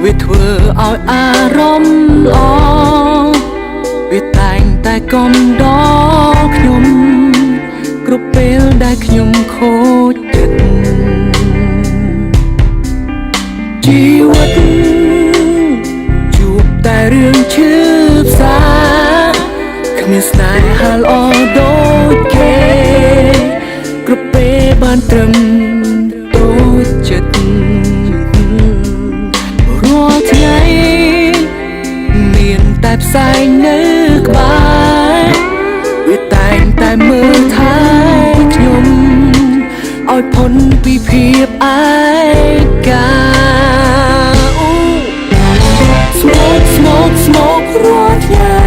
វាធ្វើឲ្យអារម្មណ៍ល្អវាតែងតែកំដរខ្ញុំគ្រប់ពេលដែលខ្ញុំខូចចិត្តជីវិតជួបតែរឿងឈឺផ្សាគ្មានស្នេហាល្អដូចគេគ្រប់ពេលបានត្រឹមតូចចិត្តរាល់ថ្ងៃមានតែផ្សែងនៅក្បែរវាតែងតែមើលថែខ្ញុំឲ្យพ้นពីភាពឯកាស្មោករាល់ថ្ងៃ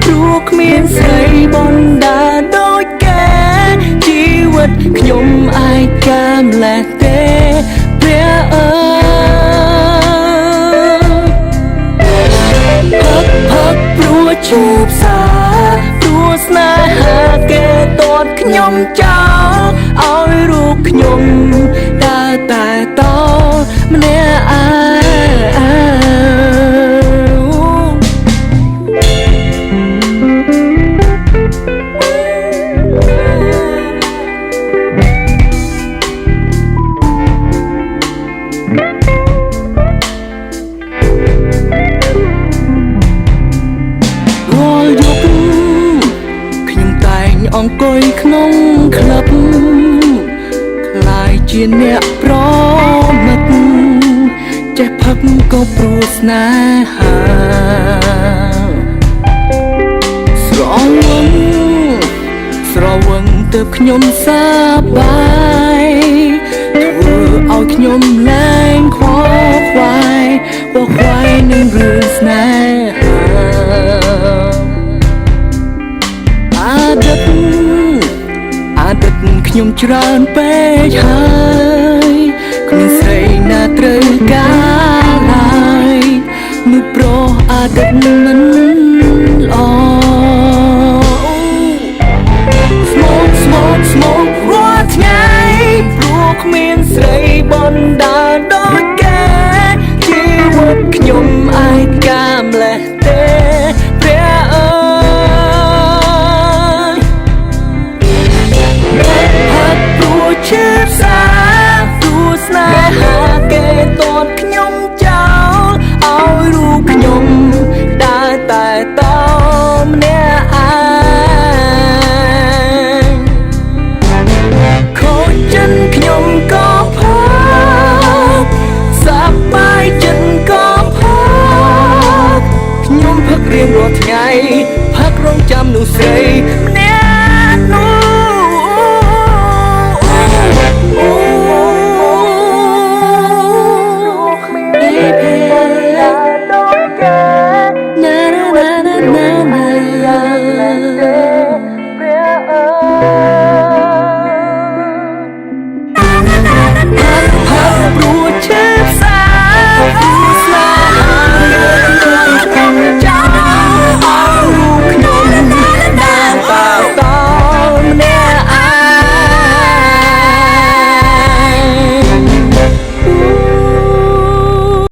ព្រោះគ្មានស្រីបណ្ដាដូចគេជីវិតខ្ញុំឯកាម្លេះទេព្រះអើយផឹកព្រោះឈឺផ្សាព្រោះស្នេហាគេតតខ្ញុំចោលឲ្យរូបខ្ញុំដើរតែតម្នាក់ឯអង្គុយក្នុងក្លឹបคล้ายជាអ្នកប្រមឹកចេះផឹកក៏ព្រោះស្នេហាស្រវឹងទើបខ្ញុំសប្បាយធ្វើឲ្យខ្ញុំលែងខ្វល់ខ្វាយបោះខ្វាយនឹងរឿងស្នេហាអាដិតខ្ញុំច្រើនពេកហើយគ្មានស្រីណាត្រូវការឡើយនោះប្រុសអាដិតមិនល្អស្មោករាល់ថ្ងៃព្រោះគ្មានស្រីបណ្ដាដូចគេជីវិតខ្ញុំឯកាម្លេះទេព្រះអើឈឺផ្សាព្រោះស្នេហាគេតតខ្ញុំចោលឲ្យរូបខ្ញុំដើរតែតម្នាក់ឯងខូចចិត្តខ្ញុំក៏ផឹកសប្បាយចិត្តក៏ផឹកខ្ញុំផឹករៀងរាល់ថ្ងៃផឹករងចាំនោះស្រី